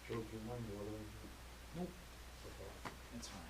So do you mind ordering? Nope, Okay. that's fine.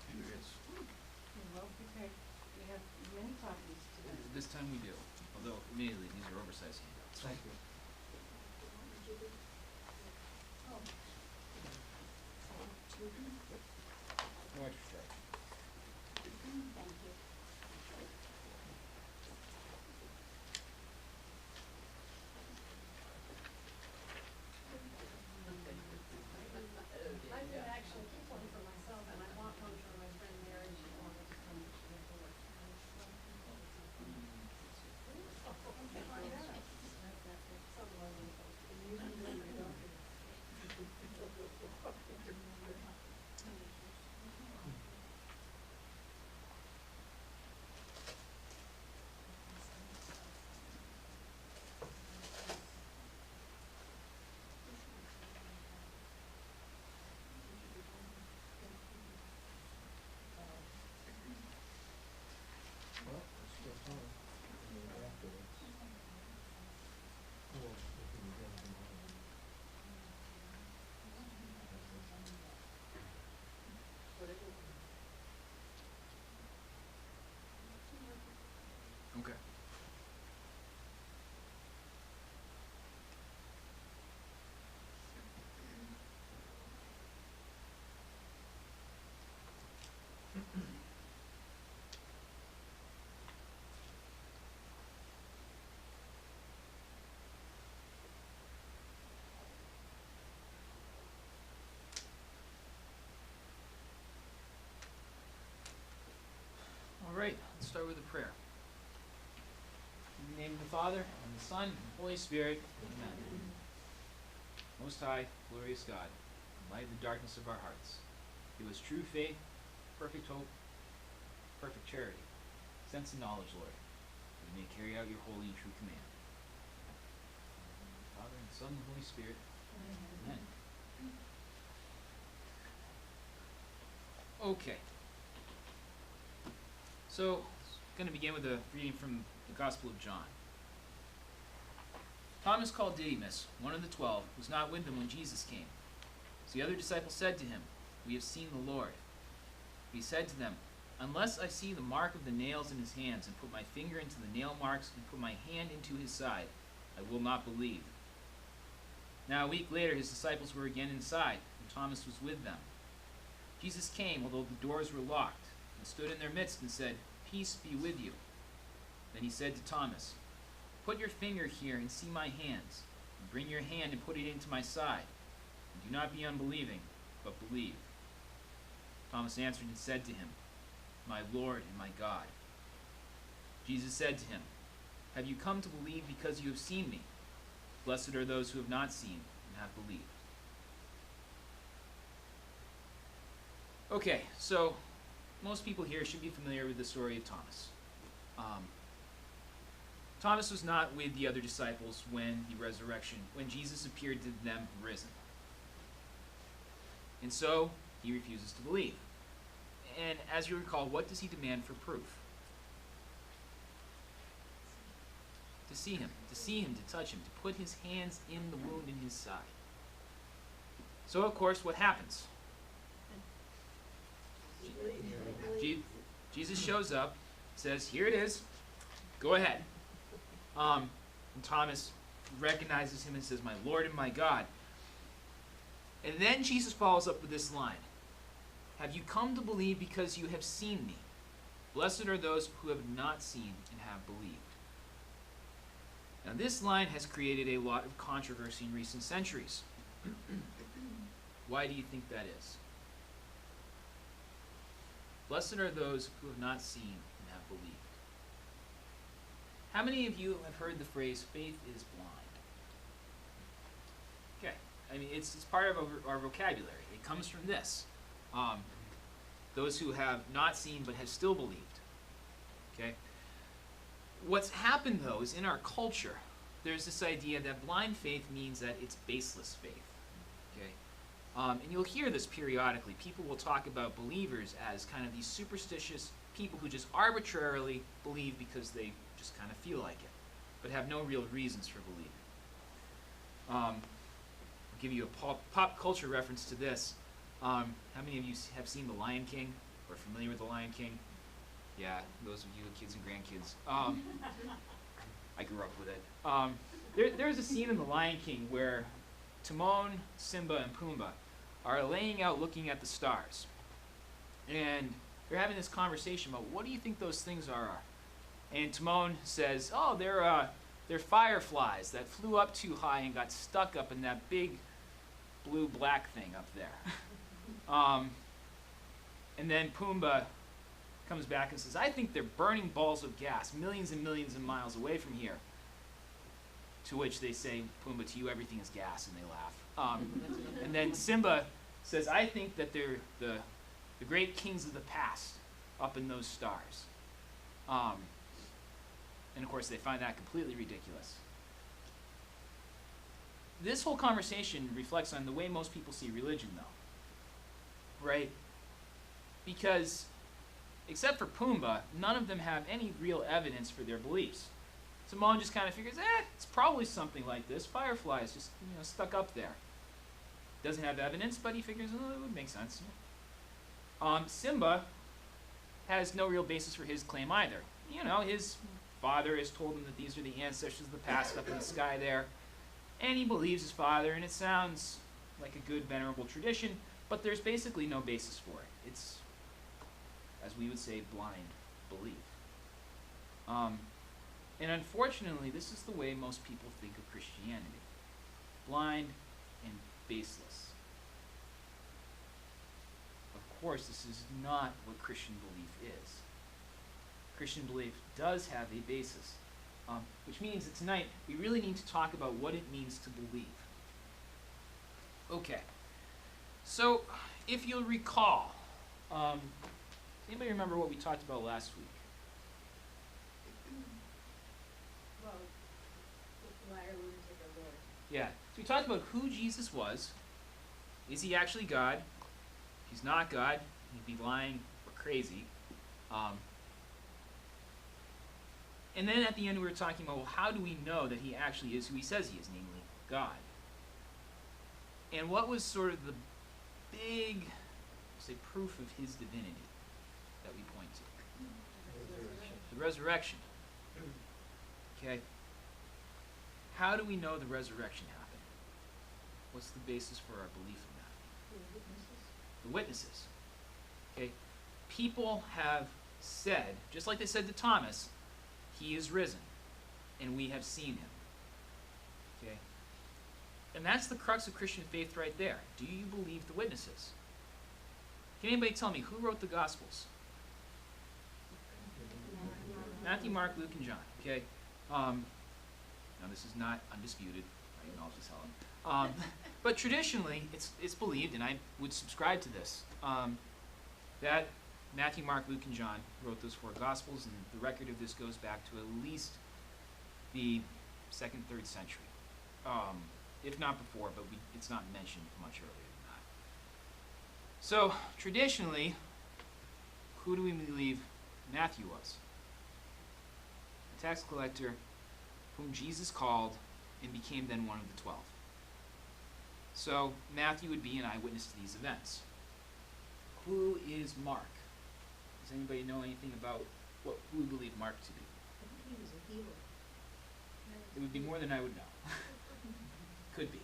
Here it is. You're well prepared. We have many copies today. This time we do, although admittedly these are oversized handouts. Thank you. Oh. No extra charge. Thank you. I did actually keep one for myself, and I want one for my friend Mary. She wanted to come to work. Some lovely folks. And usually when I don't. Well, it's still time. I mean, afterwards. Well, if we get them on. Okay. All right, let's start with a prayer. In the name of the Father, and the Son, and the Holy Spirit, amen. Most High, glorious God, light of the darkness of our hearts, give us true faith, perfect hope, perfect charity, sense and knowledge, Lord, that we may carry out your holy and true command. Father, and the Son, and the Holy Spirit, amen. Okay. So, I'm going to begin with a reading from the Gospel of John. Thomas called Didymus, one of the 12, was not with them when Jesus came. So the other disciples said to him, "We have seen the Lord." He said to them, "Unless I see the mark of the nails in his hands, and put my finger into the nail marks, and put my hand into his side, I will not believe." Now a week later his disciples were again inside, and Thomas was with them. Jesus came, although the doors were locked, and stood in their midst and said, "Peace be with you." Then he said to Thomas, "Put your finger here and see my hands, and bring your hand and put it into my side. And do not be unbelieving, but believe." Thomas answered and said to him, "My Lord and my God." Jesus said to him, "Have you come to believe because you have seen me? Blessed are those who have not seen and have believed." Okay, so most people here should be familiar with the story of Thomas. Thomas was not with the other disciples when Jesus appeared to them risen. And so he refuses to believe. And as you recall, what does he demand for proof? To see him, to touch him, to put his hands in the wound in his side. So of course, what happens? Jesus shows up, says, "Here it is, go ahead." And Thomas recognizes him and says, "My Lord and my God." And then Jesus follows up with this line, "Have you come to believe because you have seen me? Blessed are those who have not seen and have believed." Now this line has created a lot of controversy in recent centuries. Why do you think that is? Blessed are those who have not seen and have believed. How many of you have heard the phrase, faith is blind? Okay, I mean, it's part of our vocabulary. It comes from this. Those who have not seen but have still believed. Okay? What's happened, though, is in our culture, there's this idea that blind faith means that it's baseless faith. Okay? And you'll hear this periodically. People will talk about believers as kind of these superstitious people who just arbitrarily believe because they just kind of feel like it, but have no real reasons for believing. I'll give you a pop culture reference to this. How many of you have seen The Lion King or are familiar with The Lion King? Yeah, those of you with kids and grandkids. I grew up with it. There's a scene in The Lion King where Timon, Simba, and Pumbaa are laying out looking at the stars. And they're having this conversation about, what do you think those things are? And Timon says, oh, they're fireflies that flew up too high and got stuck up in that big blue-black thing up there. And then Pumbaa comes back and says, I think they're burning balls of gas millions and millions of miles away from here. To which they say, Pumbaa, to you everything is gas, and they laugh. And then Simba says, I think that they're the great kings of the past up in those stars. And of course they find that completely ridiculous. This whole conversation reflects on the way most people see religion, though. Right? Because, except for Pumbaa, none of them have any real evidence for their beliefs. Timon just kind of figures, it's probably something like this. Fireflies just, stuck up there. Doesn't have evidence, but he figures, it would make sense. Simba has no real basis for his claim either. His father has told him that these are the ancestors of the past up in the sky there. And he believes his father, and it sounds like a good, venerable tradition, but there's basically no basis for it. It's, as we would say, blind belief. And unfortunately, this is the way most people think of Christianity. Blind and baseless. Of course, this is not what Christian belief is. Christian belief does have a basis, which means that tonight we really need to talk about what it means to believe. Okay, so if you'll recall, does anybody remember what we talked about last week? Well, liar, lunatic, or Lord. Yeah, so we talked about who Jesus was. Is he actually God? If he's not God, he'd be lying or crazy. And then at the end we were talking about, well, how do we know that he actually is who he says he is, namely God? And what was sort of the big, say, proof of his divinity that we point to? The resurrection. Okay. How do we know the resurrection happened? What's the basis for our belief in that? The witnesses. Okay. People have said, just like they said to Thomas, he is risen, and we have seen him. Okay? And that's the crux of Christian faith right there. Do you believe the witnesses? Can anybody tell me who wrote the Gospels? Matthew, Mark, Luke, and John. Okay? Now this is not undisputed. I acknowledge this, Helen. But traditionally, it's believed, and I would subscribe to this, that Matthew, Mark, Luke, and John wrote those 4 Gospels, and the record of this goes back to at least the 2nd, 3rd century. If not before, but it's not mentioned much earlier than that. So, traditionally, who do we believe Matthew was? A tax collector whom Jesus called and became then one of the 12. So, Matthew would be an eyewitness to these events. Who is Mark? Does anybody know anything about who we believe Mark to be? I think he was a healer. It would be more than I would know. Could be.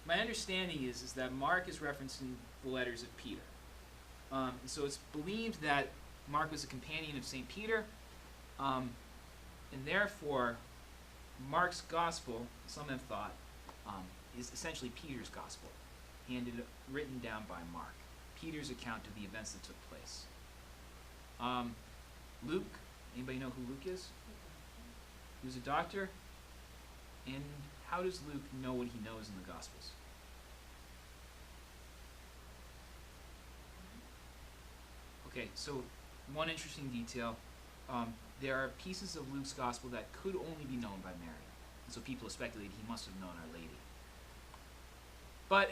My understanding is that Mark is referenced in the letters of Peter. And so it's believed that Mark was a companion of St. Peter, and therefore Mark's gospel, some have thought, is essentially Peter's gospel, written down by Mark. Peter's account of the events that took place. Luke, anybody know who Luke is? He was a doctor. And how does Luke know what he knows in the Gospels? Okay, so one interesting detail. There are pieces of Luke's Gospel that could only be known by Mary. And so people have speculated he must have known Our Lady. But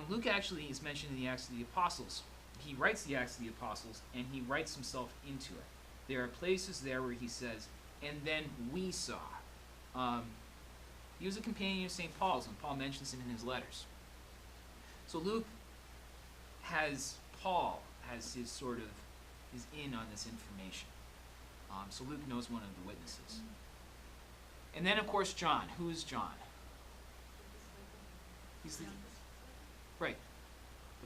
Luke actually is mentioned in the Acts of the Apostles. He writes the Acts of the Apostles, and he writes himself into it. There are places there where he says, and then we saw. He was a companion of St. Paul's, and Paul mentions him in his letters. So Luke has Paul as his in on this information. So Luke knows one of the witnesses. And then, of course, John. Who is John? He's the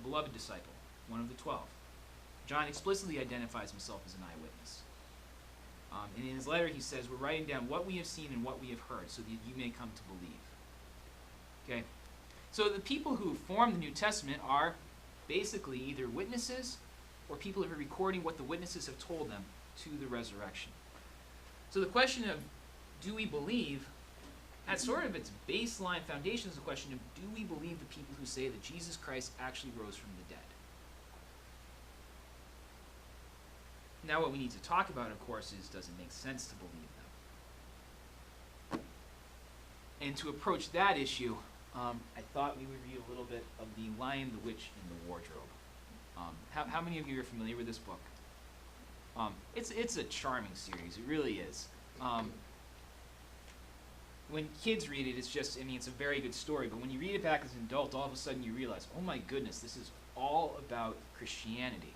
beloved disciple, one of the 12. John explicitly identifies himself as an eyewitness. And in his letter he says, we're writing down what we have seen and what we have heard so that you may come to believe. Okay? So the people who form the New Testament are basically either witnesses or people who are recording what the witnesses have told them to the resurrection. So the question of do we believe, at sort of its baseline foundation is the question of do we believe the people who say that Jesus Christ actually rose from the dead? Now what we need to talk about, of course, is does it make sense to believe them? And to approach that issue, I thought we would read a little bit of The Lion, the Witch, and the Wardrobe. How many of you are familiar with this book? It's a charming series. It really is. When kids read it, it's a very good story. But when you read it back as an adult, all of a sudden you realize, oh my goodness, this is all about Christianity.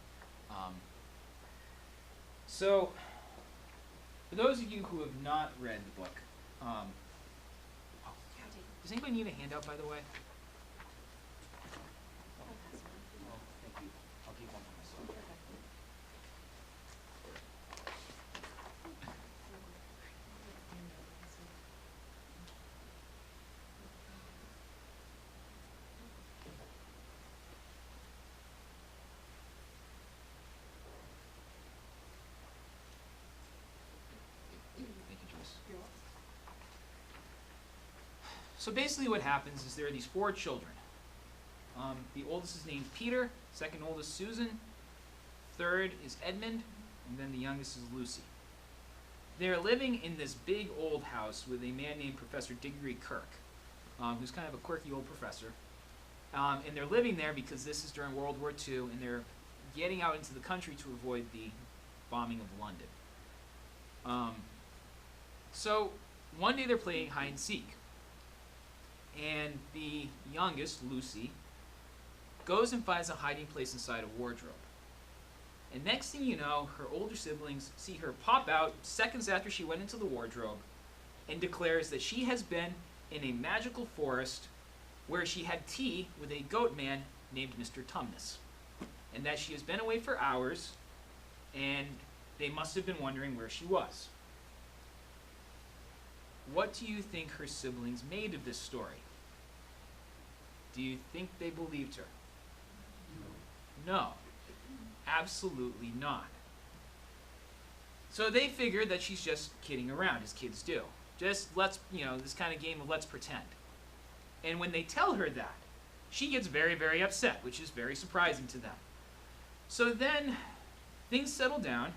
So, for those of you who have not read the book, does anybody need a handout, by the way? Oh, thank you. I'll keep one for myself. Thank you, Joyce. So basically what happens is there are these 4 children. The oldest is named Peter, second oldest Susan, third is Edmund, and then the youngest is Lucy. They're living in this big old house with a man named Professor Diggory Kirk, who's kind of a quirky old professor. And they're living there because this is during World War II, and they're getting out into the country to avoid the bombing of London. So one day they're playing hide and seek. And the youngest, Lucy, goes and finds a hiding place inside a wardrobe. And next thing you know, her older siblings see her pop out seconds after she went into the wardrobe and declares that she has been in a magical forest where she had tea with a goat man named Mr. Tumnus. And that she has been away for hours, and they must have been wondering where she was. What do you think her siblings made of this story? Do you think they believed her? No, absolutely not. So they figured that she's just kidding around, as kids do. Just this kind of game of let's pretend. And when they tell her that, she gets very, very upset, which is very surprising to them. So then things settle down,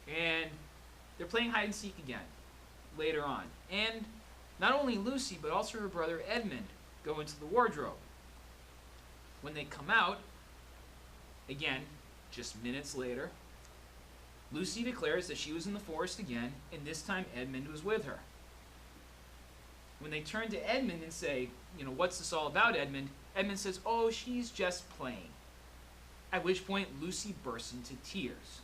and they're playing hide and seek again later on. And not only Lucy, but also her brother Edmund go into the wardrobe. When they come out, again, just minutes later, Lucy declares that she was in the forest again, and this time Edmund was with her. When they turn to Edmund and say, what's this all about, Edmund? Edmund says, oh, she's just playing. At which point Lucy bursts into tears.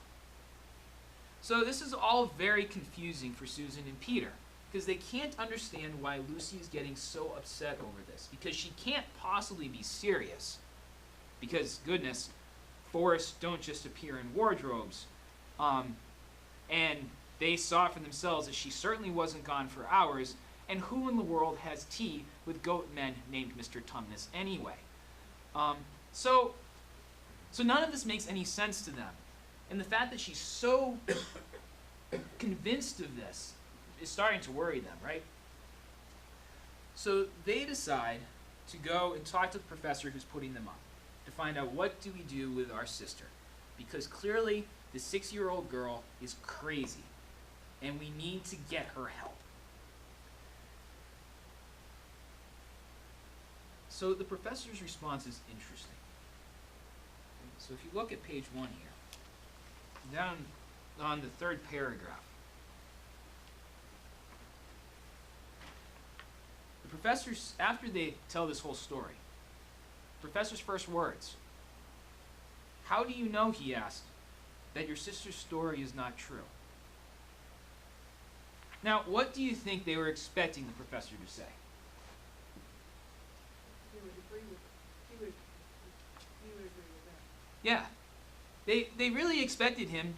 So this is all very confusing for Susan and Peter, because they can't understand why Lucy is getting so upset over this, because she can't possibly be serious, because, goodness, forests don't just appear in wardrobes, and They saw for themselves that she certainly wasn't gone for hours, and who in the world has tea with goat men named Mr. Tumnus anyway? So none of this makes any sense to them. And the fact that she's so convinced of this is starting to worry them, right? So they decide to go and talk to the professor who's putting them up to find out, what do we do with our sister? Because clearly the 6-year-old girl is crazy, and we need to get her help. So the professor's response is interesting. So if you look at page 1 here, down on the 3rd paragraph, the professors, after they tell this whole story, the professor's first words, "How do you know," he asked, "that your sister's story is not true?" Now, what do you think they were expecting the professor to say? He would agree with, he would agree with that. Yeah. They really expected him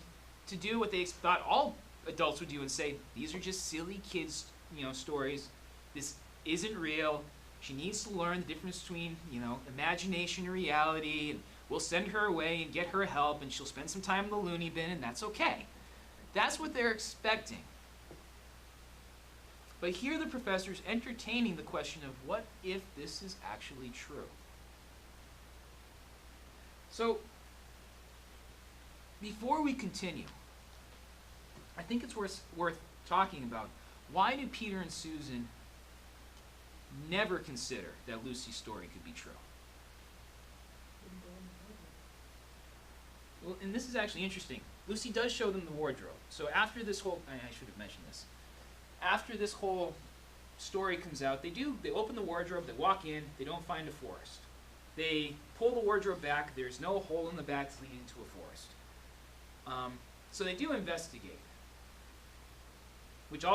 to do what they thought all adults would do and say, these are just silly kids, stories. This isn't real. She needs to learn the difference between, imagination and reality, and we'll send her away and get her help, and she'll spend some time in the loony bin, and that's okay. That's what they're expecting. But here the professor's entertaining the question of, what if this is actually true? So, before we continue, I think it's worth talking about, why do Peter and Susan never consider that Lucy's story could be true? Well, and this is actually interesting. Lucy does show them the wardrobe. So after this whole, I should have mentioned this. After this whole story comes out, they open the wardrobe, they walk in, they don't find a forest. They pull the wardrobe back, there's no hole in the back leading to a forest. So they do investigate, which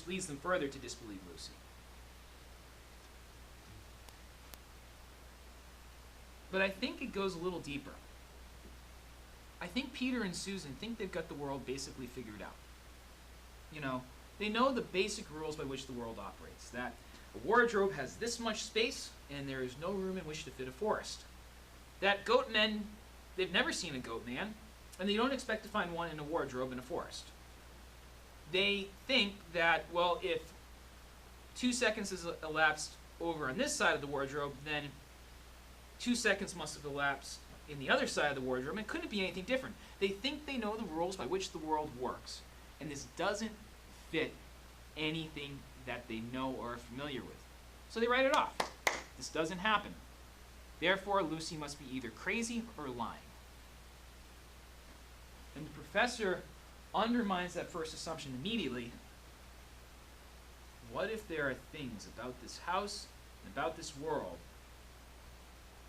leads them further to disbelieve Lucy. But I think it goes a little deeper. I think Peter and Susan think they've got the world basically figured out. They know the basic rules by which the world operates, that a wardrobe has this much space and there is no room in which to fit a forest. That goat men, they've never seen a goat man, and they don't expect to find one in a wardrobe in a forest. They think that, well, if 2 seconds has elapsed over on this side of the wardrobe, then 2 seconds must have elapsed in the other side of the wardrobe, and it couldn't be anything different. They think they know the rules by which the world works, and this doesn't fit anything that they know or are familiar with. So they write it off. This doesn't happen. Therefore, Lucy must be either crazy or lying. And the professor undermines that first assumption immediately. What if there are things about this house and about this world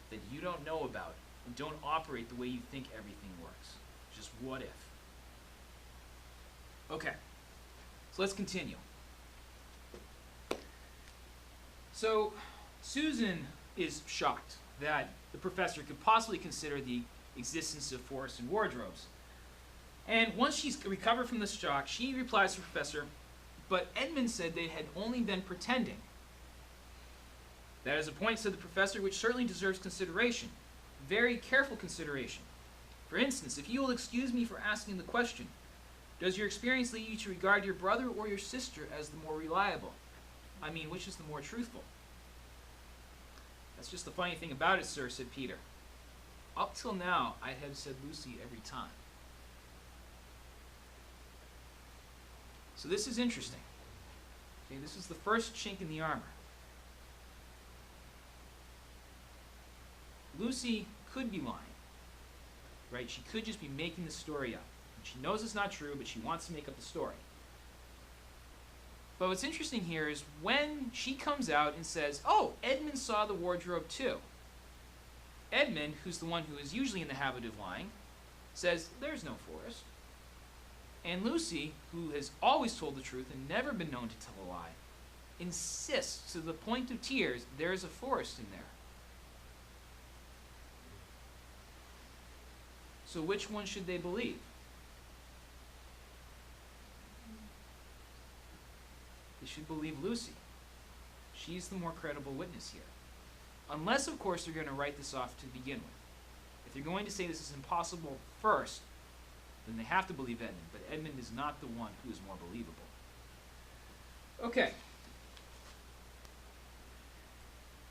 that you don't know about and don't operate the way you think everything works? Just what if? Okay, so let's continue. So Susan is shocked that the professor could possibly consider the existence of forests and wardrobes. And once she's recovered from this shock, she replies to the professor, but Edmund said they had only been pretending. That is a point, said the professor, which certainly deserves consideration. Very careful consideration. For instance, if you will excuse me for asking the question, does your experience lead you to regard your brother or your sister as the more reliable? I mean, which is the more truthful? That's just the funny thing about it, sir, said Peter. Up till now, I have said Lucy every time. So this is interesting. Okay, this is the first chink in the armor. Lucy could be lying, right? She could just be making the story up. And she knows it's not true, but she wants to make up the story. But what's interesting here is when she comes out and says, oh, Edmund saw the wardrobe too. Edmund, who's the one who is usually in the habit of lying, says, there's no forest. And Lucy, who has always told the truth and never been known to tell a lie, insists to the point of tears, there's a forest in there. So which one should they believe? they should believe Lucy. She's the more credible witness here. Unless, of course, they're going to write this off to begin with. If they're going to say this is impossible first, then they have to believe Edmund. But Edmund is not the one who is more believable. Okay.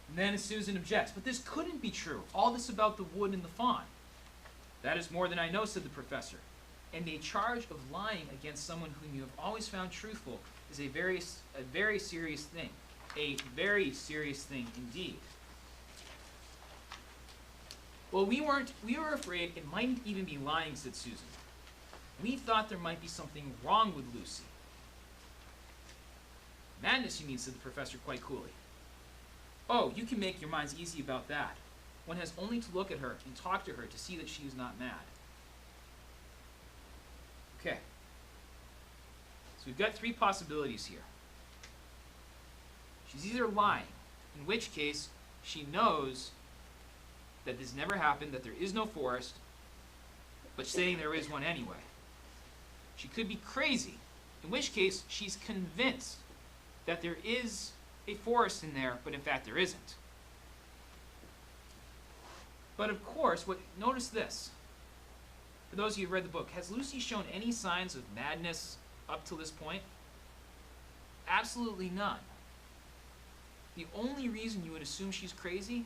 And then Susan objects. But this couldn't be true. All this about the wood and the fawn. That is more than I know, said the professor. And a charge of lying against someone whom you have always found truthful is a very serious thing. A very serious thing indeed. Well, we were afraid it mightn't even be lying, said Susan. We thought there might be something wrong with Lucy. Madness, you mean, said the professor quite coolly. Oh, you can make your minds easy about that. One has only to look at her and talk to her to see that she is not mad. Okay. So we've got three possibilities here. She's either lying, in which case she knows that this never happened, that there is no forest, but saying there is one anyway. She could be crazy, in which case she's convinced that there is a forest in there, but in fact there isn't. But of course, notice this. For those of you who read the book, has Lucy shown any signs of madness up to this point? Absolutely none. The only reason you would assume she's crazy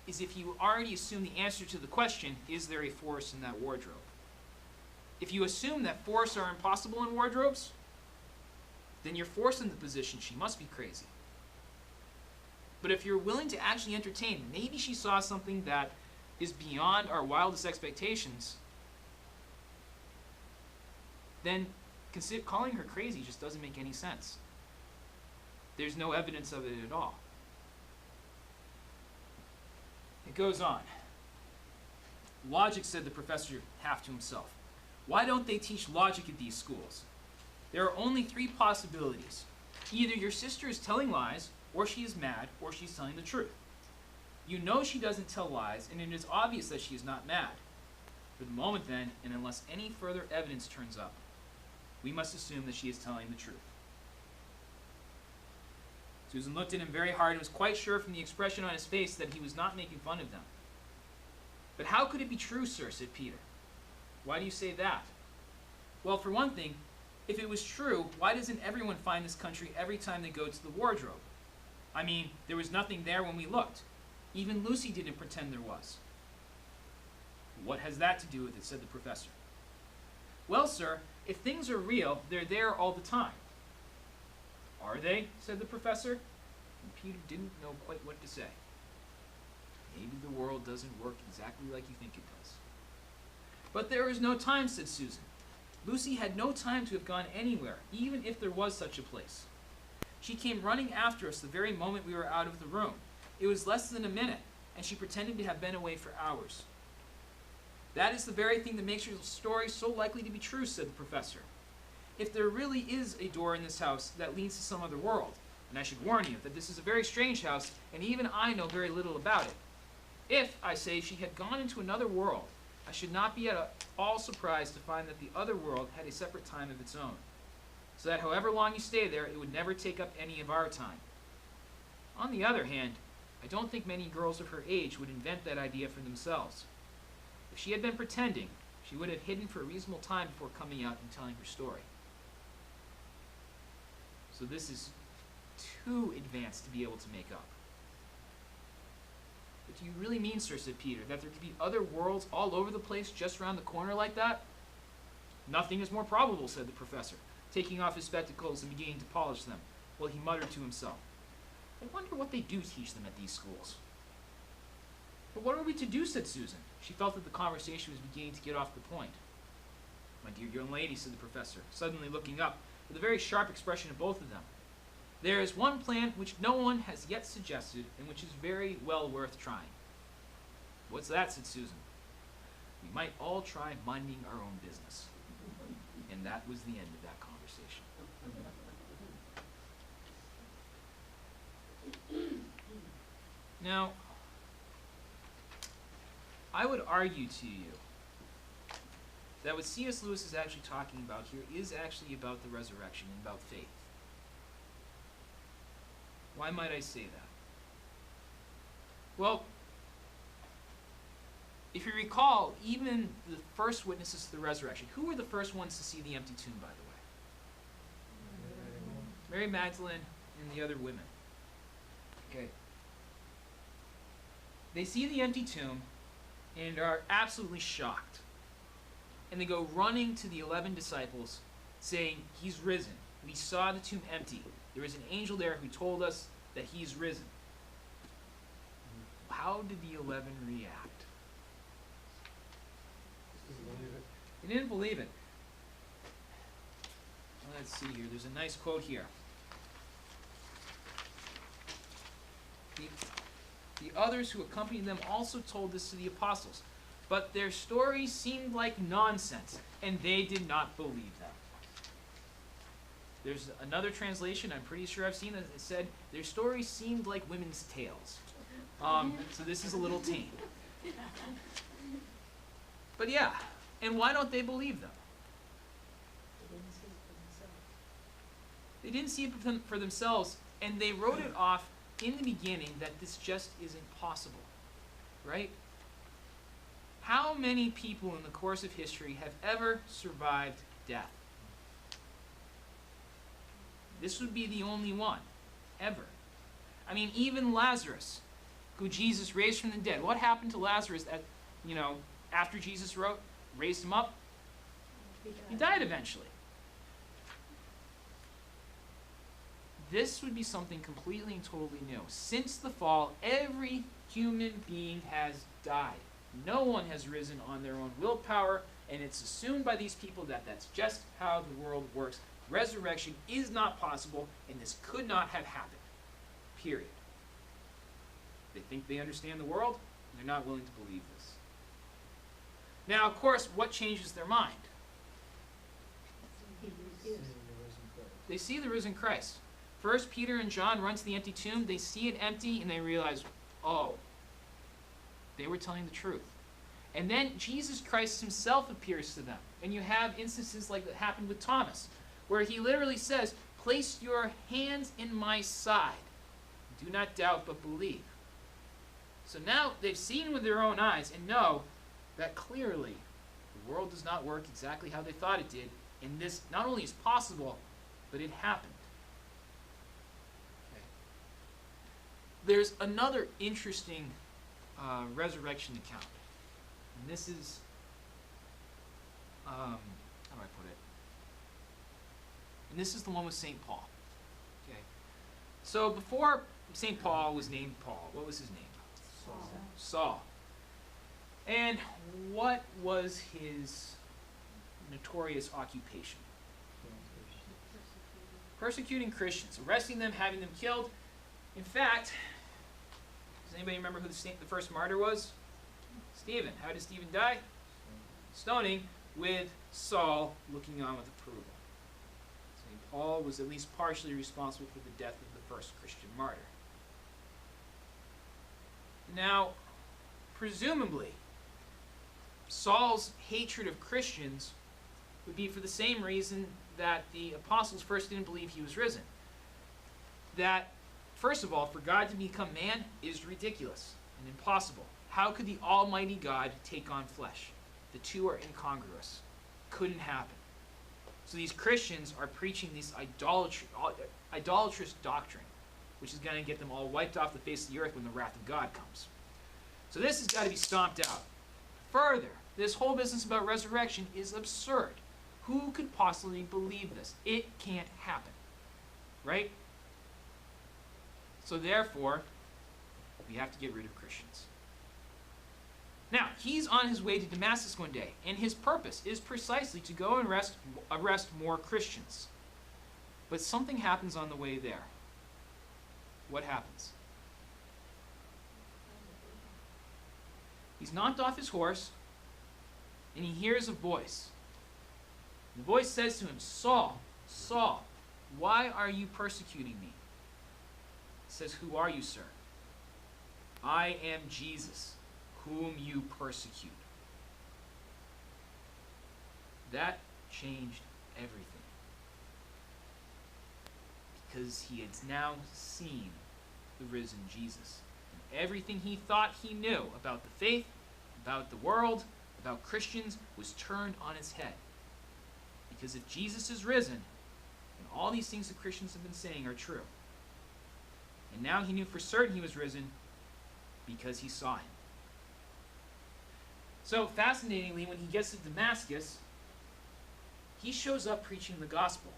is if you already assume the answer to the question, is there a forest in that wardrobe? If you assume that forests are impossible in wardrobes, then you're forced into the position she must be crazy. But if you're willing to actually entertain, maybe she saw something that is beyond our wildest expectations, then calling her crazy just doesn't make any sense. There's no evidence of it at all. It goes on. Logic, said the professor half to himself. Why don't they teach logic at these schools? There are only three possibilities. Either your sister is telling lies, or she is mad, or she's telling the truth. You know she doesn't tell lies, and it is obvious that she is not mad. For the moment then, and unless any further evidence turns up, we must assume that she is telling the truth. Susan looked at him very hard and was quite sure from the expression on his face that he was not making fun of them. But how could it be true, sir, said Peter. Why do you say that? Well, for one thing, if it was true, why doesn't everyone find this country every time they go to the wardrobe? I mean, there was nothing there when we looked. Even Lucy didn't pretend there was. What has that to do with it, said the professor. Well, sir, if things are real, they're there all the time. Are they? Said the professor. And Peter didn't know quite what to say. Maybe the world doesn't work exactly like you think it does. But there is no time, said Susan. Lucy had no time to have gone anywhere, even if there was such a place. She came running after us the very moment we were out of the room. It was less than a minute, and she pretended to have been away for hours. That is the very thing that makes your story so likely to be true, said the professor. If there really is a door in this house that leads to some other world, and I should warn you that this is a very strange house, and even I know very little about it. If, I say, she had gone into another world, I should not be at all surprised to find that the other world had a separate time of its own, so that however long you stay there, it would never take up any of our time. On the other hand, I don't think many girls of her age would invent that idea for themselves. If she had been pretending, she would have hidden for a reasonable time before coming out and telling her story. So this is too advanced to be able to make up. But do you really mean, sir, said Peter, that there could be other worlds all over the place just around the corner like that? Nothing is more probable, said the professor, taking off his spectacles and beginning to polish them, while he muttered to himself. I wonder what they do teach them at these schools. But what are we to do, said Susan. She felt that the conversation was beginning to get off the point. My dear young lady, said the professor, suddenly looking up, with a very sharp expression at both of them. There is one plan which no one has yet suggested, and which is very well worth trying. What's that, said Susan. We might all try minding our own business. And that was the end of that conversation. Now, I would argue to you that what C.S. Lewis is actually talking about here is actually about the resurrection and about faith. Why might I say that? Well, if you recall, even the first witnesses to the resurrection, who were the first ones to see the empty tomb, by the way? Mary Magdalene and the other women. Okay. They see the empty tomb and are absolutely shocked. And they go running to the 11 disciples saying, he's risen. We saw the tomb empty. There was an angel there who told us that he's risen. How did the 11 react? They didn't believe it. Let's see here. There's a nice quote here. The others who accompanied them also told this to the apostles, but their stories seemed like nonsense, and they did not believe them. There's another translation, I'm pretty sure I've seen that it said, their stories seemed like women's tales. So this is a little tame. But yeah, and why don't they believe them? They didn't see it for themselves, and they wrote it off in the beginning that this just isn't possible, right? How many people in the course of history have ever survived death? This would be the only one, ever. I mean, even Lazarus, who Jesus raised from the dead. What happened to Lazarus after Jesus raised him up? He died eventually. This would be something completely and totally new. Since the fall, every human being has died. No one has risen on their own willpower, and it's assumed by these people that that's just how the world works. Resurrection is not possible, and this could not have happened. Period. They think they understand the world, and they're not willing to believe this. Now, of course, what changes their mind? They see the risen Christ. First, Peter and John run to the empty tomb. They see it empty, and they realize, oh, they were telling the truth. And then Jesus Christ himself appears to them. And you have instances like that happened with Thomas, where he literally says, place your hands in my side. Do not doubt, but believe. So now they've seen with their own eyes and know that clearly the world does not work exactly how they thought it did. And this not only is possible, but it happened. Okay. There's another interesting resurrection account. And this is, how do I put it? And this is the one with St. Paul. Okay. So before St. Paul was named Paul, what was his name? Saul. And what was his notorious occupation? Persecuting Christians, arresting them, having them killed. In fact, does anybody remember who the first martyr was? Stephen. How did Stephen die? Stoning, with Saul looking on with approval. St. Paul was at least partially responsible for the death of the first Christian martyr. Now, presumably, Saul's hatred of Christians would be for the same reason that the apostles first didn't believe he was risen. That, first of all, for God to become man is ridiculous and impossible. How could the Almighty God take on flesh? The two are incongruous. Couldn't happen. So these Christians are preaching this idolatrous doctrine, which is going to get them all wiped off the face of the earth when the wrath of God comes. So this has got to be stomped out. Further, this whole business about resurrection is absurd. Who could possibly believe this? It can't happen. Right? So therefore, we have to get rid of Christians. Now, he's on his way to Damascus one day, and his purpose is precisely to go and arrest more Christians. But something happens on the way there. What happens? He's knocked off his horse, and he hears a voice. The voice says to him, Saul, Saul, why are you persecuting me? He says, who are you, sir? I am Jesus, whom you persecute. That changed everything. Because he had now seen the risen Jesus. And everything he thought he knew about the faith, about the world, about Christians was turned on its head. Because if Jesus is risen, then all these things that Christians have been saying are true. And now he knew for certain he was risen because he saw him. So, fascinatingly, when he gets to Damascus, he shows up preaching the gospel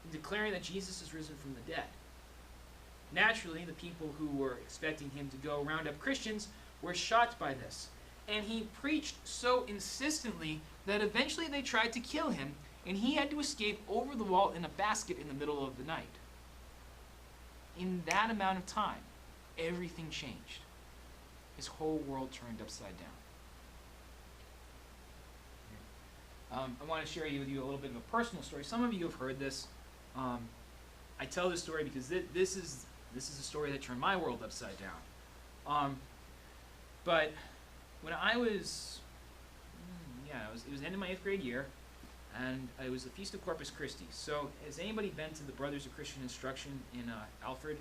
and declaring that Jesus is risen from the dead. Naturally, the people who were expecting him to go round up Christians were shocked by this. And he preached so insistently that eventually they tried to kill him, and he had to escape over the wall in a basket in the middle of the night. In that amount of time, everything changed. His whole world turned upside down. I want to share with you a little bit of a personal story. Some of you have heard this. I tell this story because this is a story that turned my world upside down. But when I was, it was the end of my 8th grade year, and it was the Feast of Corpus Christi. So, has anybody been to the Brothers of Christian Instruction in Alfred?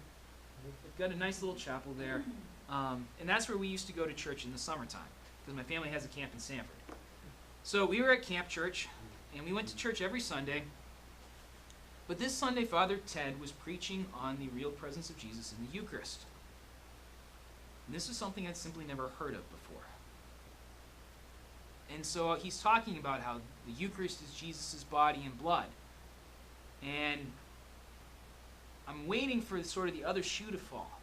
They've got a nice little chapel there, and that's where we used to go to church in the summertime, because my family has a camp in Sanford. So we were at camp church, and we went to church every Sunday. But this Sunday, Father Ted was preaching on the real presence of Jesus in the Eucharist. And this is something I'd simply never heard of before. And so he's talking about how the Eucharist is Jesus' body and blood. And I'm waiting for sort of the other shoe to fall.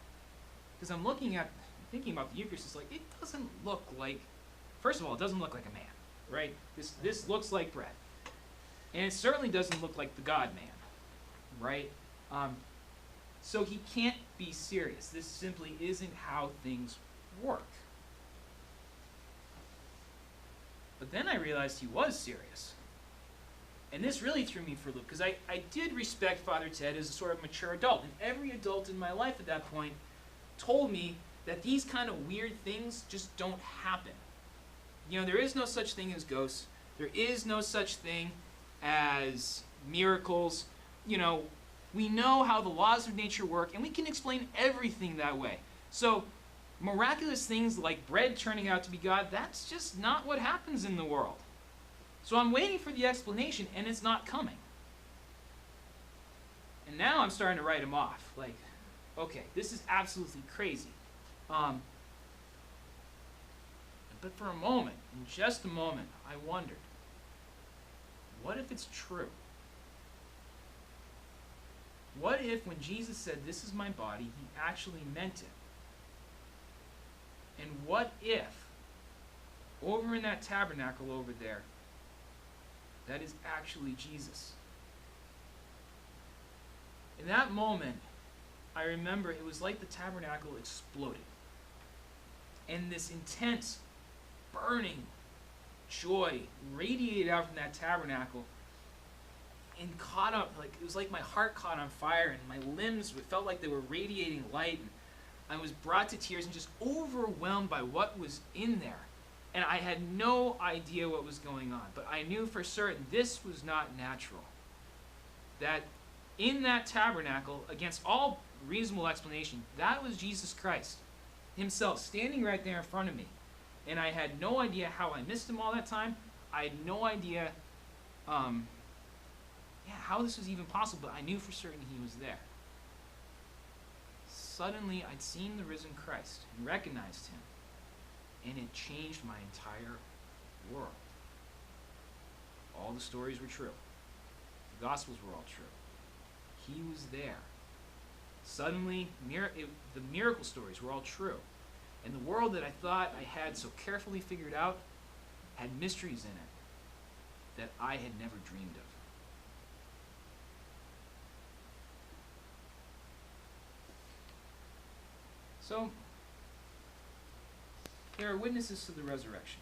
Because I'm thinking about the Eucharist, it's like, it doesn't look like, first of all, it doesn't look like a man. Right? This looks like bread. And it certainly doesn't look like the God-man. Right? So he can't be serious. This simply isn't how things work. But then I realized he was serious. And this really threw me for a loop, because I did respect Father Ted as a sort of mature adult. And every adult in my life at that point told me that these kind of weird things just don't happen. You know, there is no such thing as ghosts. There is no such thing as miracles. You know, we know how the laws of nature work, and we can explain everything that way. So, miraculous things like bread turning out to be God, that's just not what happens in the world. So I'm waiting for the explanation, and it's not coming. And now I'm starting to write him off. Like, okay, this is absolutely crazy. But for a moment, in just a moment, I wondered, what if it's true? What if when Jesus said, "This is my body," he actually meant it? And what if, over in that tabernacle over there, that is actually Jesus? In that moment, I remember it was like the tabernacle exploded. And this intense, burning joy radiated out from that tabernacle and caught up, like it was like my heart caught on fire, and my limbs felt like they were radiating light, and I was brought to tears and just overwhelmed by what was in there. And I had no idea what was going on, but I knew for certain this was not natural. That in that tabernacle, against all reasonable explanation, that was Jesus Christ himself standing right there in front of me. And I had no idea how I missed him all that time. I had no idea how this was even possible, but I knew for certain he was there. Suddenly, I'd seen the risen Christ and recognized him, and it changed my entire world. All the stories were true. The Gospels were all true. He was there. Suddenly, the miracle stories were all true. And the world that I thought I had so carefully figured out had mysteries in it that I had never dreamed of. So, there are witnesses to the resurrection.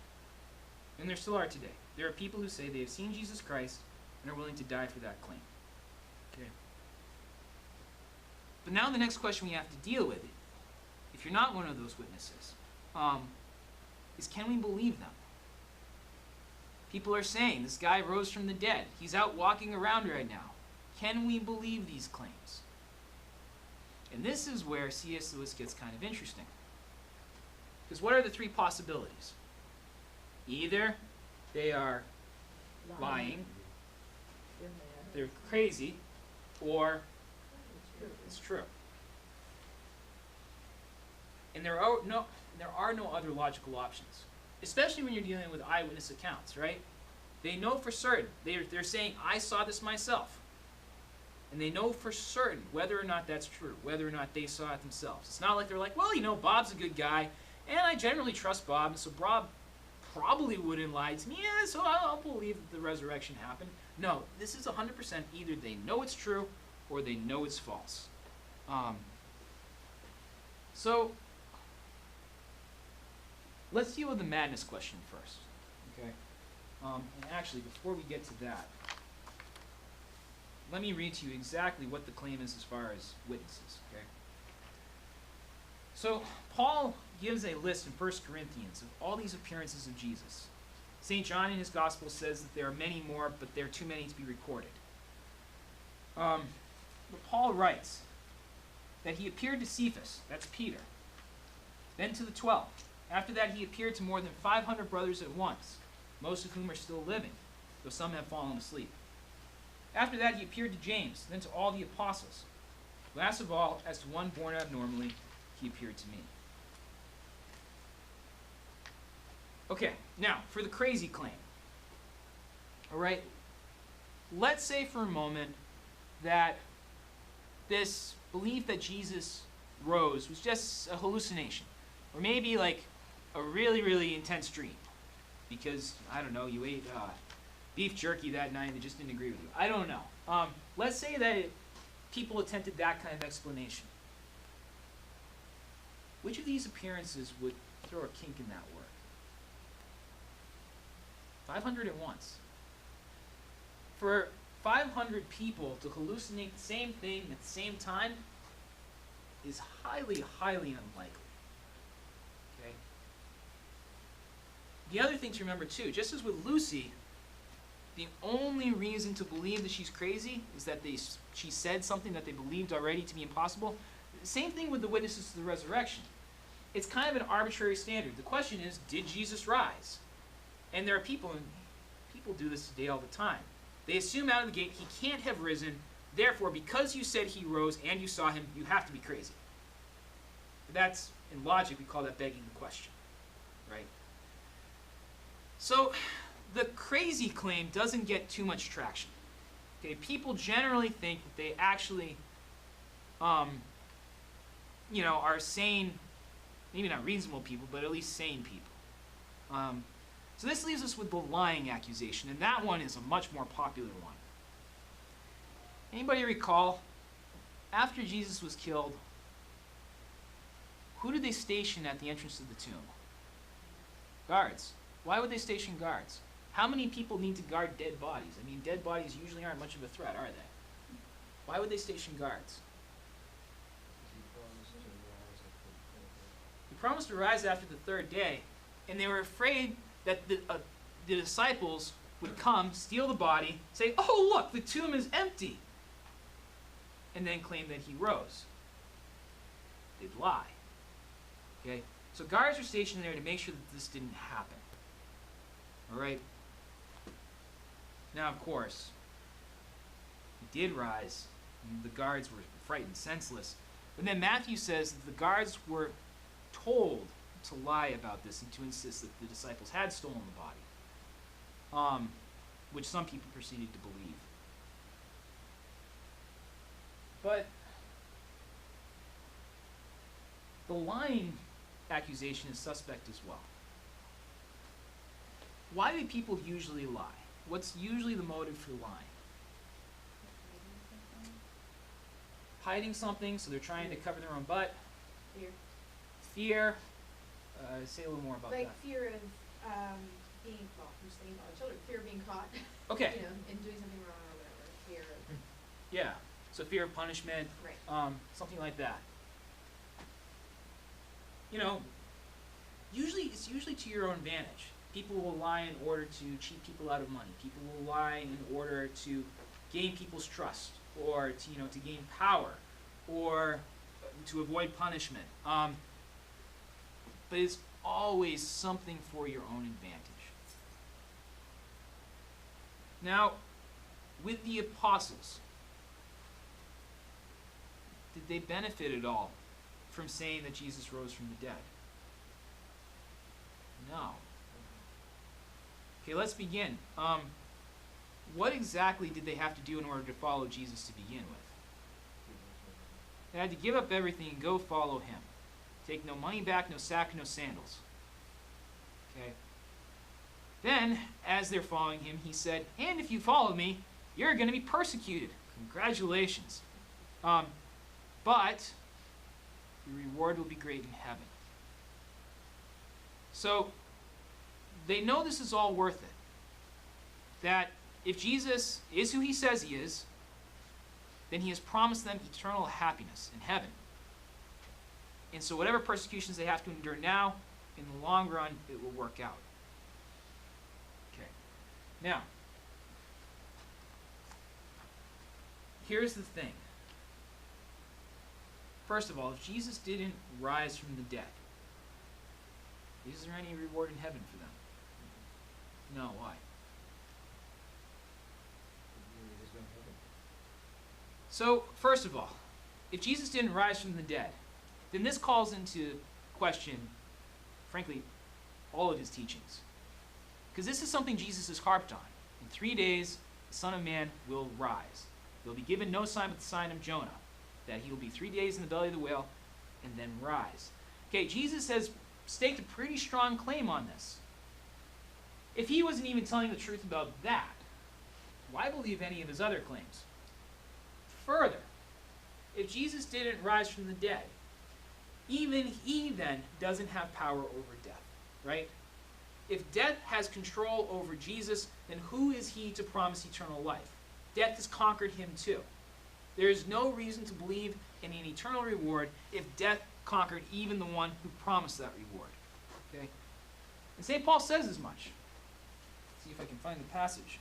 And there still are today. There are people who say they have seen Jesus Christ and are willing to die for that claim. Okay. But now the next question we have to deal with, if you're not one of those witnesses, is can we believe them? People are saying this guy rose from the dead. He's out walking around right now. Can we believe these claims? And this is where C.S. Lewis gets kind of interesting. Because what are the three possibilities? Either they are lying, They're mad. they're crazy, or it's true. And there are no other logical options, especially when you're dealing with eyewitness accounts, right? They know for certain. They're saying, I saw this myself. And they know for certain whether or not that's true, whether or not they saw it themselves. It's not like they're like, well, you know, Bob's a good guy, and I generally trust Bob, and so Bob probably wouldn't lie to me, yeah, so I'll believe that the resurrection happened. No, this is 100% either they know it's true or they know it's false. So, let's deal with the madness question first. Okay. And actually, before we get to that, let me read to you exactly what the claim is as far as witnesses. Okay. So, Paul gives a list in 1 Corinthians of all these appearances of Jesus. St. John in his Gospel says that there are many more, but there are too many to be recorded. But Paul writes that he appeared to Cephas, that's Peter, then to the 12. After that, he appeared to more than 500 brothers at once, most of whom are still living, though some have fallen asleep. After that, he appeared to James, then to all the apostles. Last of all, as to one born abnormally, he appeared to me. Okay, now, for the crazy claim. All right, let's say for a moment that this belief that Jesus rose was just a hallucination, or maybe like a really, really intense dream, because, I don't know, you ate beef jerky that night and it just didn't agree with you. I don't know. Let's say that people attempted that kind of explanation. Which of these appearances would throw a kink in that work? 500 at once. For 500 people to hallucinate the same thing at the same time is highly, highly unlikely. Okay? The other thing to remember too, just as with Lucy, the only reason to believe that she's crazy is that she said something that they believed already to be impossible. Same thing with the witnesses to the resurrection. It's kind of an arbitrary standard. The question is, did Jesus rise? And there are people, and people do this today all the time. They assume out of the gate he can't have risen, therefore because you said he rose and you saw him, you have to be crazy. That's, in logic, we call that begging the question, right? So, the crazy claim doesn't get too much traction. Okay, people generally think that they actually, are sane, maybe not reasonable people, but at least sane people. So this leaves us with the lying accusation, and that one is a much more popular one. Anybody recall, after Jesus was killed, who did they station at the entrance to the tomb? Guards. Why would they station guards? How many people need to guard dead bodies? I mean, dead bodies usually aren't much of a threat, are they? Why would they station guards? He promised to rise after the third day, and they were afraid that the disciples would come, steal the body, say, oh, look, the tomb is empty, and then claim that he rose. They'd lie. Okay? So guards are stationed there to make sure that this didn't happen. All right? Now, of course, he did rise, and the guards were frightened, senseless. But then Matthew says that the guards were told to lie about this and to insist that the disciples had stolen the body, which some people proceeded to believe. But the lying accusation is suspect as well. Why do people usually lie? What's usually the motive for lying? Hiding something, so they're trying to cover their own butt. Fear. Fear. Say a little more about Like that. fear of being caught. I'm just thinking about children. Fear of being caught. Okay. And doing something wrong or whatever. Fear of. Yeah. So fear of punishment. Right. Something like that. It's usually to your own advantage. People will lie in order to cheat people out of money. People will lie in order to gain people's trust, or to gain power, or to avoid punishment. But it's always something for your own advantage. Now, with the apostles, did they benefit at all from saying that Jesus rose from the dead? No. Okay, let's begin. What exactly did they have to do in order to follow Jesus to begin with? They had to give up everything and go follow him. Take no money back, no sack, no sandals. Okay. Then, as they're following him, he said, and if you follow me, you're going to be persecuted. Congratulations. But your reward will be great in heaven. So, they know this is all worth it. That if Jesus is who he says he is, then he has promised them eternal happiness in heaven. And so whatever persecutions they have to endure now, in the long run, it will work out. Okay. Now, here's the thing. First of all, if Jesus didn't rise from the dead, is there any reward in heaven for them? No, why? So, first of all, if Jesus didn't rise from the dead, then this calls into question, frankly, all of his teachings. Because this is something Jesus has harped on. In 3 days, the Son of Man will rise. He'll be given no sign but the sign of Jonah, that he will be 3 days in the belly of the whale and then rise. Okay, Jesus has staked a pretty strong claim on this. If he wasn't even telling the truth about that, why believe any of his other claims? Further, if Jesus didn't rise from the dead, even he then doesn't have power over death, right? If death has control over Jesus, then who is he to promise eternal life? Death has conquered him too. There is no reason to believe in an eternal reward if death conquered even the one who promised that reward. Okay? And St. Paul says as much. Let's see if I can find the passage.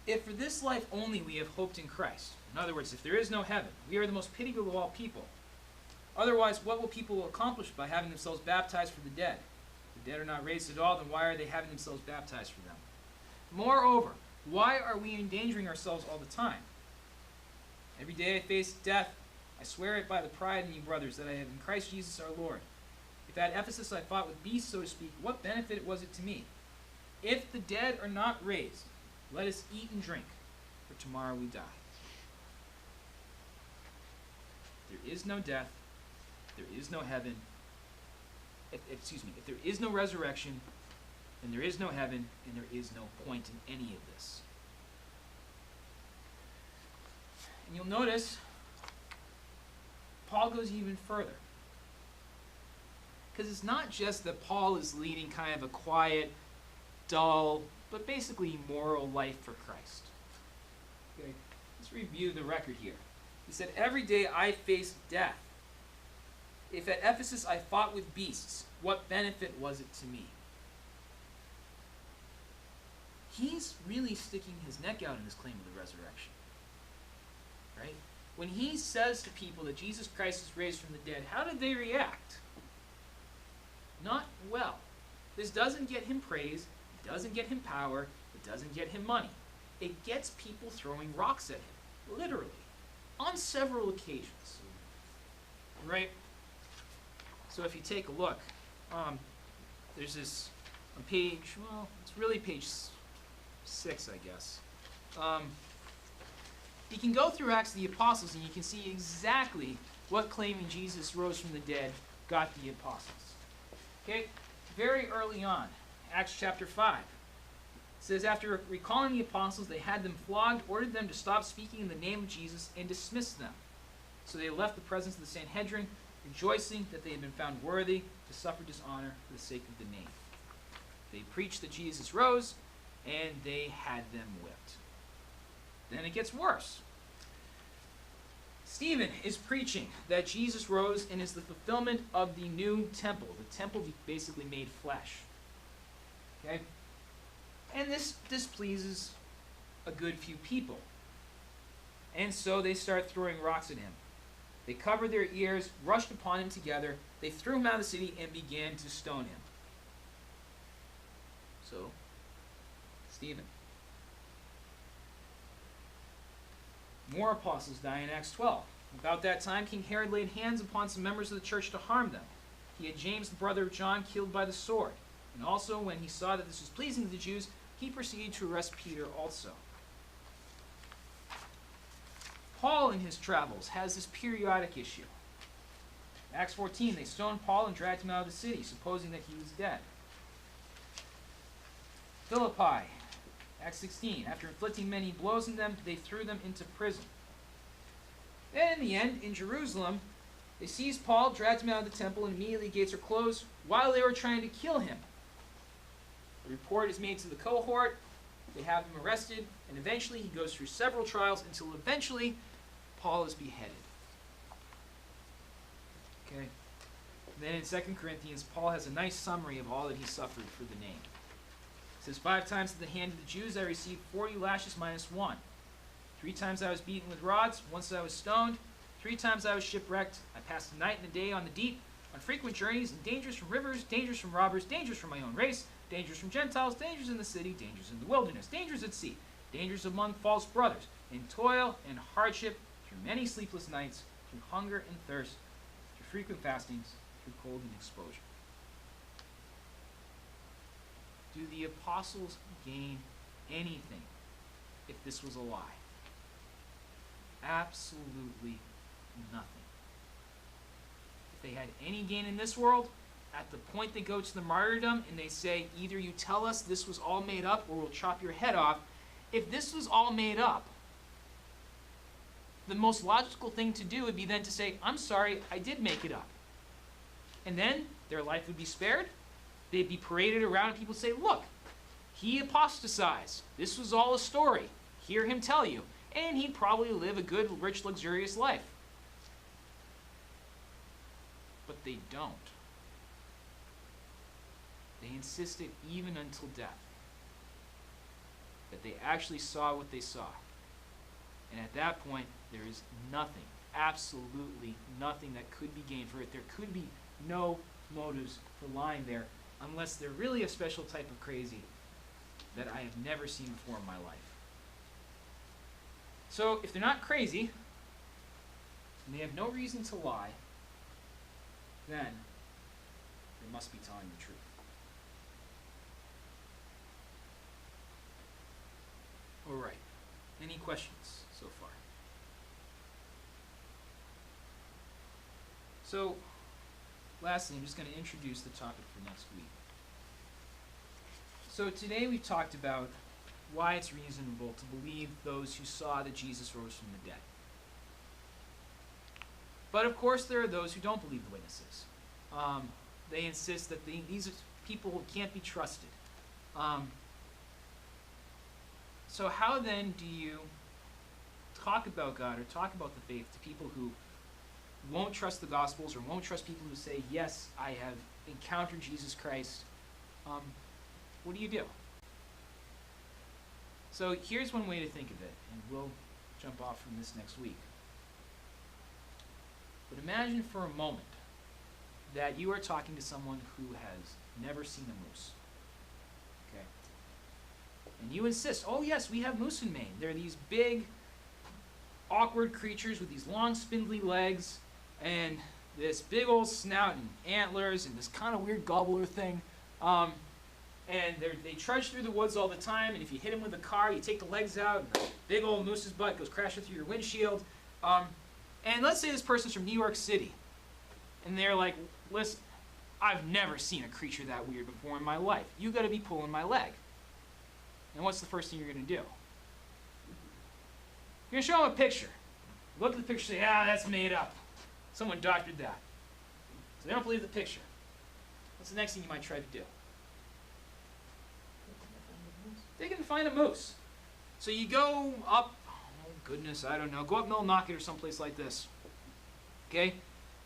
If for this life only we have hoped in Christ, in other words, if there is no heaven, we are the most pitiable of all people. Otherwise, what will people accomplish by having themselves baptized for the dead? If the dead are not raised at all, then why are they having themselves baptized for them? Moreover, why are we endangering ourselves all the time? Every day I face death. I swear it by the pride in you, brothers, that I have in Christ Jesus our Lord. If at Ephesus I fought with beasts, so to speak, what benefit was it to me? If the dead are not raised, let us eat and drink, for tomorrow we die. There is no death. There is no heaven. If there is no resurrection, then there is no heaven, and there is no point in any of this. And you'll notice, Paul goes even further. Because it's not just that Paul is leading kind of a quiet, dull, but basically moral life for Christ. Okay, let's review the record here. He said, every day I face death. If at Ephesus I fought with beasts, what benefit was it to me? He's really sticking his neck out in his claim of the resurrection. Right? When he says to people that Jesus Christ is raised from the dead, how did they react? Not well. This doesn't get him praise. It doesn't get him power. It doesn't get him money. It gets people throwing rocks at him, literally, on several occasions. Right? So if you take a look, there's this on page, well, it's really page 6, I guess. You can go through Acts of the Apostles and you can see exactly what claiming Jesus rose from the dead got the apostles. Okay? Very early on, Acts chapter 5. It says, after recalling the apostles, they had them flogged, ordered them to stop speaking in the name of Jesus, and dismissed them. So they left the presence of the Sanhedrin, rejoicing that they had been found worthy to suffer dishonor for the sake of the name. They preached that Jesus rose, and they had them whipped. Then it gets worse. Stephen is preaching that Jesus rose and is the fulfillment of the new temple. The temple basically made flesh. Okay? And this displeases a good few people. And so they start throwing rocks at him. They covered their ears, rushed upon him together. They threw him out of the city and began to stone him. So, Stephen. More apostles die in Acts 12. About that time, King Herod laid hands upon some members of the church to harm them. He had James, the brother of John, killed by the sword. And also, when he saw that this was pleasing to the Jews, he proceeded to arrest Peter also. Paul, in his travels, has this periodic issue. Acts 14, they stoned Paul and dragged him out of the city, supposing that he was dead. Philippi, Acts 16, after inflicting many blows on them, they threw them into prison. Then in the end, in Jerusalem, they seized Paul, dragged him out of the temple, and immediately gates were closed while they were trying to kill him. A report is made to the cohort, they have him arrested, and eventually he goes through several trials until eventually Paul is beheaded. Okay. Then in 2 Corinthians, Paul has a nice summary of all that he suffered for the name. It says, 5 times at the hand of the Jews I received 40 lashes minus 1. 3 times I was beaten with rods, once I was stoned, 3 times I was shipwrecked. I passed the night and the day on the deep, on frequent journeys, and dangers from rivers, dangers from robbers, dangers from my own race, dangers from Gentiles, dangers in the city, dangers in the wilderness, dangers at sea, dangers among false brothers, in toil and hardship, through many sleepless nights, through hunger and thirst, through frequent fastings, through cold and exposure. Do the apostles gain anything if this was a lie? Absolutely nothing. If they had any gain in this world, at the point they go to the martyrdom and they say, either you tell us this was all made up or we'll chop your head off. If this was all made up, the most logical thing to do would be then to say, I'm sorry, I did make it up. And then their life would be spared. They'd be paraded around and people would say, look, he apostatized. This was all a story. Hear him tell you. And he'd probably live a good, rich, luxurious life. But they don't. They insisted even until death that they actually saw what they saw. And at that point, there is nothing, absolutely nothing that could be gained for it. There could be no motives for lying there unless they're really a special type of crazy that I have never seen before in my life. So if they're not crazy, and they have no reason to lie, then they must be telling the truth. All right. Any questions so far? So, lastly, I'm just going to introduce the topic for next week. So today we've talked about why it's reasonable to believe those who saw that Jesus rose from the dead. But of course there are those who don't believe the witnesses. They insist that these people can't be trusted. So how then do you talk about God or talk about the faith to people who won't trust the Gospels or won't trust people who say, yes, I have encountered Jesus Christ? What do you do? So here's one way to think of it, and we'll jump off from this next week. But imagine for a moment that you are talking to someone who has never seen a moose. Okay? And you insist, oh yes, we have moose in Maine. They're these big, awkward creatures with these long, spindly legs, and this big old snout and antlers, and this kind of weird gobbler thing. And they trudge through the woods all the time, and if you hit them with a car, you take the legs out, and the big old moose's butt goes crashing through your windshield. And let's say this person's from New York City, and they're like, listen, I've never seen a creature that weird before in my life. You got to be pulling my leg. And what's the first thing you're going to do? You're going to show them a picture. Look at the picture and say, that's made up. Someone doctored that. So they don't believe the picture. What's the next thing you might try to do? They can find a moose. So you go up, oh goodness, I don't know, go up Millinocket or someplace like this. Okay?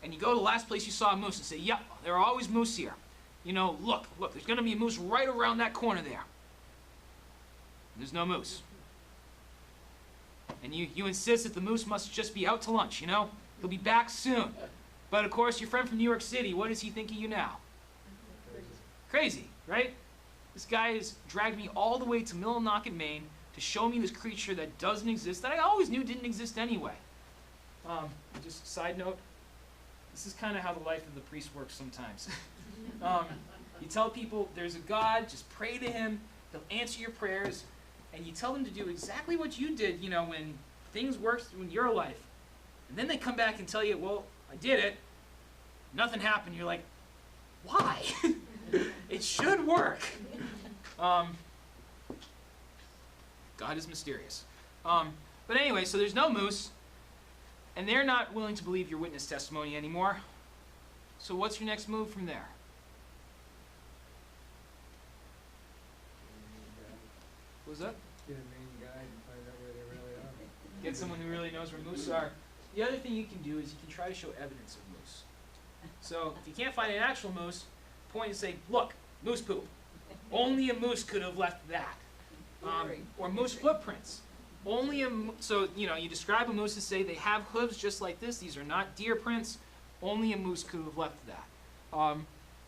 And you go to the last place you saw a moose and say, yep, there are always moose here. You know, look, there's going to be a moose right around that corner there. There's no moose. And you insist that the moose must just be out to lunch, you know? He'll be back soon. But of course, your friend from New York City, what does he think of you now? Crazy, right? This guy has dragged me all the way to Millinocket, Maine to show me this creature that doesn't exist, that I always knew didn't exist anyway. Just a side note, this is kind of how the life of the priest works sometimes. You tell people there's a God, just pray to him, he'll answer your prayers, and you tell them to do exactly what you did, you know, when things worked in your life. And then they come back and tell you, well, I did it, nothing happened. You're like, why? It should work. God is mysterious. But anyway, so there's no moose, and they're not willing to believe your witness testimony anymore. So what's your next move from there? What was that? Get a main guide and find out where they really are. Get someone who really knows where moose are. The other thing you can do is you can try to show evidence of moose. So if you can't find an actual moose, point and say, look, moose poop. Only a moose could have left that. Or moose footprints. So, you know, you describe a moose and say they have hooves just like this. These are not deer prints. Only a moose could have left that.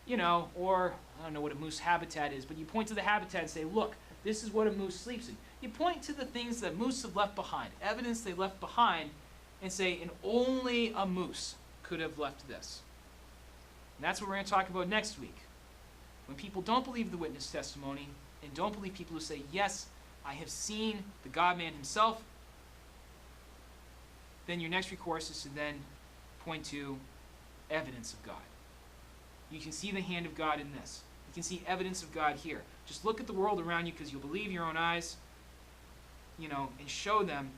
You know, or I don't know what a moose habitat is, but you point to the habitat and say, look, this is what a moose sleeps in. You point to the things that moose have left behind, evidence they left behind, and say, and only a moose could have left this. And that's what we're going to talk about next week. When people don't believe the witness testimony, and don't believe people who say, yes, I have seen the God-man himself, then your next recourse is to then point to evidence of God. You can see the hand of God in this. You can see evidence of God here. Just look at the world around you because you'll believe your own eyes, you know, and show them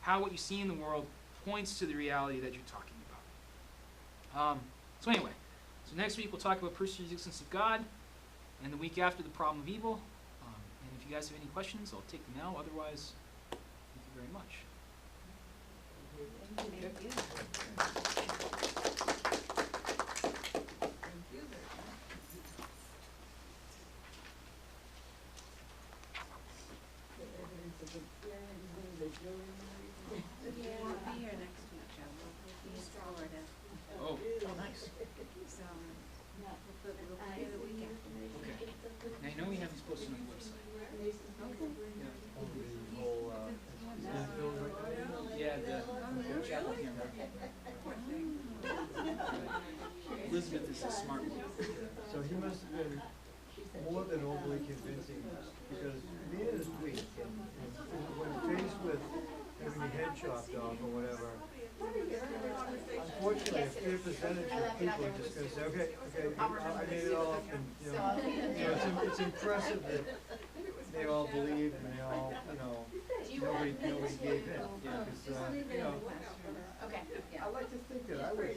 how what you see in the world points to the reality that you're talking about. So anyway, so next week we'll talk about personal existence of God, and the week after the problem of evil. And if you guys have any questions, I'll take them now. Otherwise, thank you very much. Thank you. Okay. Thank you very much. The evidence of the hearing, the jury, Yeah, we'll be here next week, Joe. We'll be in Florida. Oh, nice. So, we'll be here the week after. Okay. Now you know we have these posted on the website. The whole, infill right Yeah, the chapel camera. Elizabeth is a smart woman. So he must have been more than overly convincing, because man is weak, and when faced with having your head chopped off or whatever, unfortunately, a fair percentage of people are just gonna say, okay, I made it all up, and, you know, it's impressive that they all believed and they all, you know, nobody gave in. Yeah. Because, you know, I like to think that I would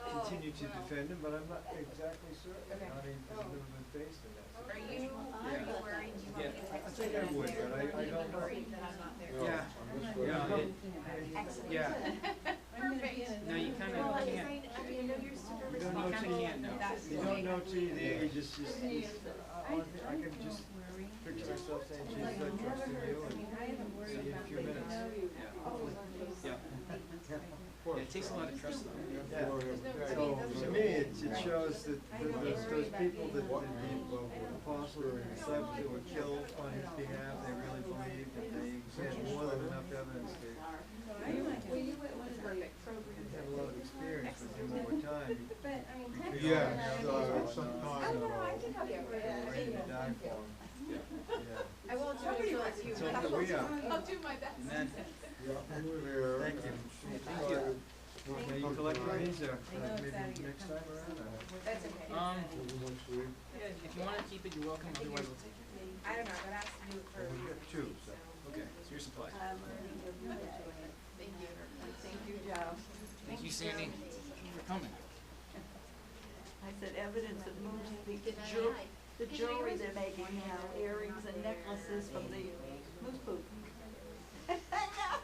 continue to defend him, but I'm not exactly certain. I mean, because I've never been faced in that. Are you worried you won't Yeah. get I think I would, but I don't know. worried that I'm not there? Yeah. Excellent. Yeah. Perfect. No, you kind Well, of I can't. know you're super You don't know You kinda till can't know. you don't know till you're there. You just I can just picture myself saying, "Jesus, I trust in you," and see you in a few minutes. Yeah. Yeah, it takes a lot of trust though. Yeah. So to me, it shows that those people that the apostles or disciples that were killed on his behalf, they really believed that they had more than enough evidence to. And had a lot of experience with him over time. Yeah, so sometimes, Ready to die for him. Yeah. I won't do it until it's you. So here we are. I'll do my best. Amen. Thank you. Thank you. Now you collect monies, maybe next time around? That's okay. If you want to keep it, you're welcome. Otherwise, we'll take it. I don't know, but I have to do it for a Well, we reason. got two, so. Okay, so your supply. Thank you. Thank you, Joe. Thank you, Sandy, for coming. I said evidence of moves, the jewelry they're making now, earrings and necklaces from the moose poop.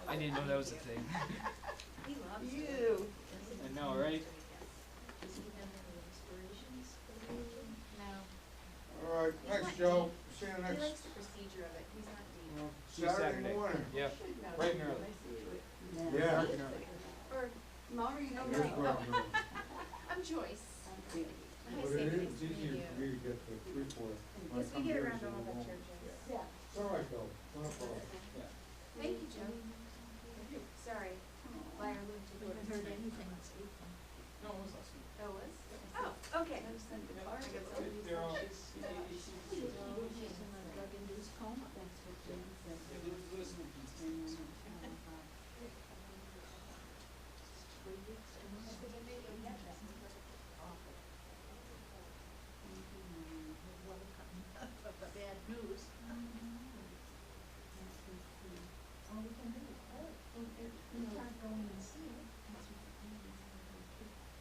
I didn't know that was a thing. He loves it. You. I know, right? No. all right, thanks, Joe. See you He next. likes the procedure of it. He's not deep. Saturday morning. Yep, bright and early. Yeah. Dark and early. Or, Maureen, Oh, Here's no. where I'm going. I'm Joyce. Hi, But Sandy, it nice is to meet easier you. for me to get the 3/4. When I Yes, we come get here, around so to all it the won't- churches. Yeah. It's all right though, it's not a problem. Thank you, Joe. Sorry, Liar lived to haven't heard anything. No, it was last week. Oh, was? Oh, okay. I sent the car. They're all. Drug-induced coma. That's what Jen said. Bad news. All we can do, we can't go in and see it.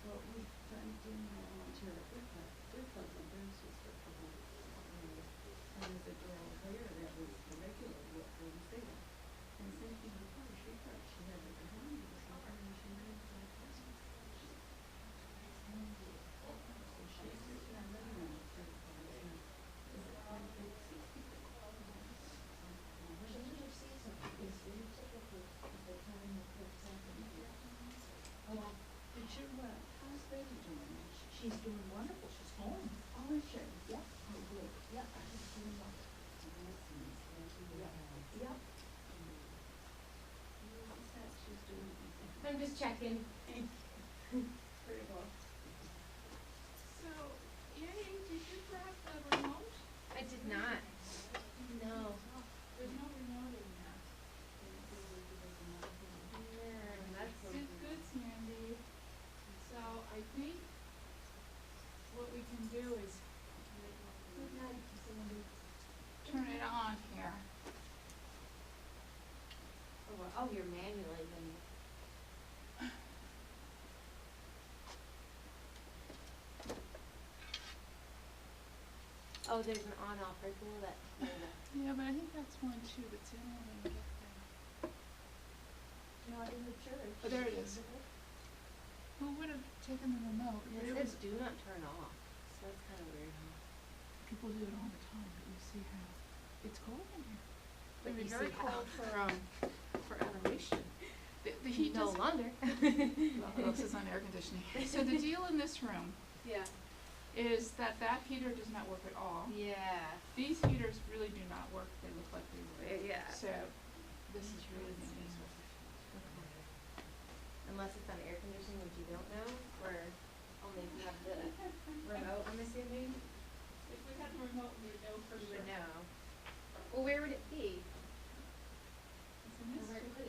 Well, we tried to volunteer at their club, and there's just a couple of and there's a girl there that was the regular Wednesday. And since she was part, she thought she had it at home, or something, and she made it like this. So she just ran around to the place, and it's like 60 people. It's very typical at the time of what's happening here. Oh, did you, how's baby doing? She's doing wonderful, she's home. Oh, is she? Yep. Oh, good. Yep, she's doing wonderful. Yep. She said she's doing everything. I'm just checking. Pretty well. So, Annie, did you grab the remote? I did not. No. There's no remote in there. That's Good, good, Sandy. So I think what we can do is turn it on here. Oh, you're manually then. Oh, there's an on-off right below that. Yeah, but I think that's one too, that's the only one I can get there. Not in the church. Oh, there it is. Who would have taken the remote? It It says was, do not turn off, so that's kind of weird, huh? people do it all the time, but you see how, it's cold in here. But It'd be you very see how- cold for adoration. The heat No does, wonder. well, this is on air conditioning. So the deal in this room Yeah. is that that heater does not work at all. Yeah. These heaters really do not work, they look like they would. Yeah. So, this is really neat. Unless it's on air conditioning, which you don't know, or only if you have the remote, I'm assuming. If we had the remote, we would know for You sure. would know. Well, where would it be? It's in this Where- room.